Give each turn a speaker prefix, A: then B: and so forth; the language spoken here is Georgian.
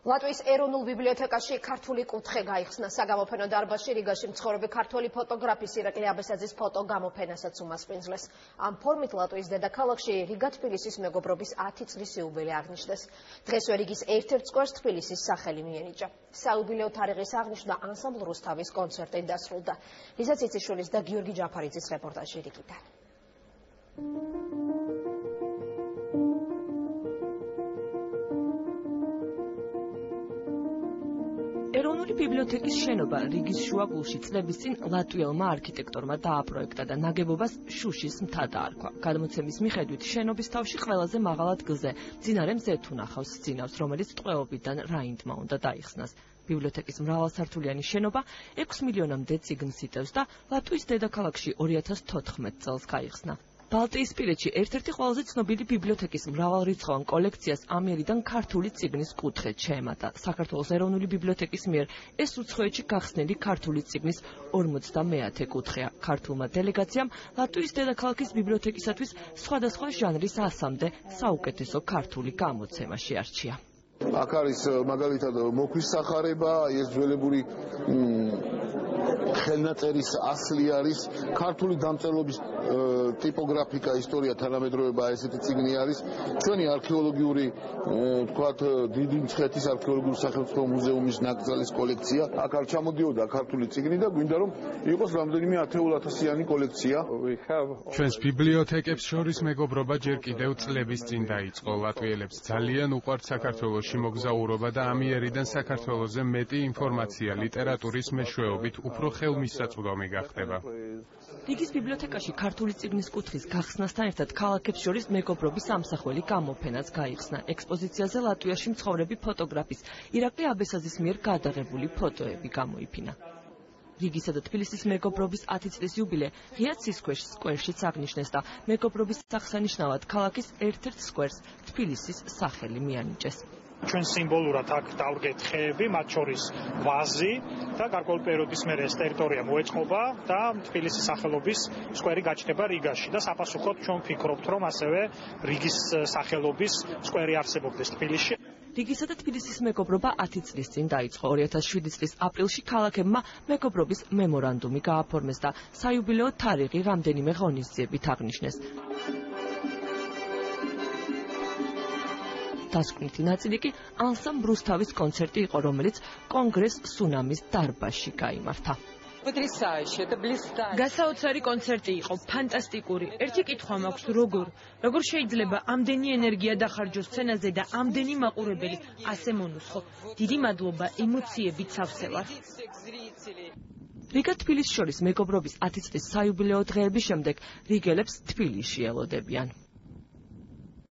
A: ლატვიის ეროვნულ ბიბლიოთეკაში ქართული კუთხე გაიხსნა საგამოფენო დარბაზში რიგაში მცხოვრები ქართველი ფოტოგრაფის ირაკლი აბესაძის ფოტო გამოფენასაც უმასპინძლეს. Ამ ფორმით ლატვიის დედაქალაქში რიგა თბილისის მეგობრობის 10 წლის იუბილე აღნიშნეს. დღესვე რიგის ერთ-ერთ სკვერს თბილისის სახელი მიენიჭა. საიუბილეო თარიღის აღნიშვნა ანსამბლ რუსთავის კონცერტით დასრულდა. ლიზა ციციშვილის და გიორგი ჯაფარიძის რეპორტაჟი რიგიდან.
B: ეროვნული ბიბლიოთეკის შენობა რიგის შუაგულში წლების წინ ლატვიელმა არქიტექტორმა დააპროექტა და ნაგებობას შუშის მთა დაარქვა. გადმოცემის მიხედვით შენობის თავში ყველაზე მაღალ ადგილზე მდინარე მზეთუნ ახავს ძინავს, რომელიც ტყვეობიდან რაინდმა უნდა დაიხსნას. ბიბლიოთეკის მრავალსართულიანი შენობა 6 მილიონამდე წიგნს იტევს და ლატვიის დედაქალაქში 2014 წელს გაიხსნა. ბალტიისპირეთში ერთ-ერთი ყველაზე ცნობილი ბიბლიოთეკის მრავალრიცხოვან კოლექციას ამიერიდან ქართული წიგნის კუთხე შეემატა. საქართველოს ეროვნული ბიბლიოთეკის მიერ ეს უცხოეთში გახსნილი ქართული წიგნის 50-მე კუთხეა. ქართულმა დელეგაციამ ლატვიის დედაქალაქის ბიბლიოთეკისათვის სხვადასხვა ჟანრის 100-მდე საუკეთესო ქართული გამოცემა შეარჩია.
C: აქ არის მაგალითად მოქვის სახარება, ეს ძველებური ხელნაწერის ასლი არის, ქართული დამწერლობის ტიპოგრაფიკა, ისტორია, თანამედროვეობა, ესეთი წიგნი არის. ჩვენი არქეოლოგიური, თქვათ, დიდი მცხეთის არქეოლოგიური სახელმწიფო მუზეუმის ნაკრძალის კოლექცია. აქ არ ჩამოდიოდა ქართული წიგნი და გვინდა რომ იყოს რამდენიმე 10,000-იანი კოლექცია.
D: ჩვენს ბიბლიოთეკებს შორის მეგობრობა ჯერ კიდევ წლების წინ დაიწყო. ლატვიელებს ძალიან უყვართ საქართველოში მოგზაურობა და ამიერიდან საქართველოზე მეტი ინფორმაცია ლიტერატურის მეშვეობით უფრო ხელმისაწვდომი გახდება.
B: რიგის ბიბლიოთეკაში ქართული წიგნის კუთხის გახსნასთან ერთად ქალაქებს შორის მეგობრობის ამსახველი გამოფენაც გაიხსნა. ექსპოზიციაზე ლატვიაში მცხოვრები ფოტოგრაფის ირაკლი აბესაძის მიერ გადაღებული ფოტოები გამოიფინა. რიგისა და თბილისის მეგობრობის 10 წლის იუბილე ღია ცისქვეშ სკვერშიც აღნიშნეს და მეგობრობის აღსანიშნავად ქალაქის ერთ-ერთ სკვერს თბილისის სახელი მიანიჭეს.
E: ჩვენ სიმბოლურად აქ დავდგეთ ხეები, მათ შორის ვაზი და გარკვეული პერიოდის მერე ეს ტერიტორია მოეწყობა და თბილისის სახელობის სკვერი გაჩნდება რიგაში და საპასუხოდ ჩვენ ვფიქრობთ, რომ ასევე რიგის სახელობის სკვერი არსებობდეს თბილისში.
B: რიგისა და თბილისის მეგობრობა 10 წლის წინ დაიწყო. 2007 წლის აპრილში ქალაქებმა მეგობრობის მემორანდუმი გააფორმეს და საიუბილეო თარიღი რამდენიმე ღონისძიებით აღნიშნეს. დასკვნითი ნაწილი კი ანსამბლ რუსთავის კონცერტი იყო, რომელიც კონგრეს სუნამის დარბაზში გაიმართა.
F: გასაოცარი კონცერტი იყო, ფანტასტიკური. ერთი კითხვა მაქვს, როგორ შეიძლება ამდენი ენერგია დახარჯოს სცენაზე და ამდენი მაყურებელი ასე მონუსხო. დიდი მადლობა, ემოციებით სავსე ვარ.
B: რიგა თბილისს შორის მეგობრობის 10 წლის საიუბილეო დღეების შემდეგ რიგელებს თბილისში ელოდებიან.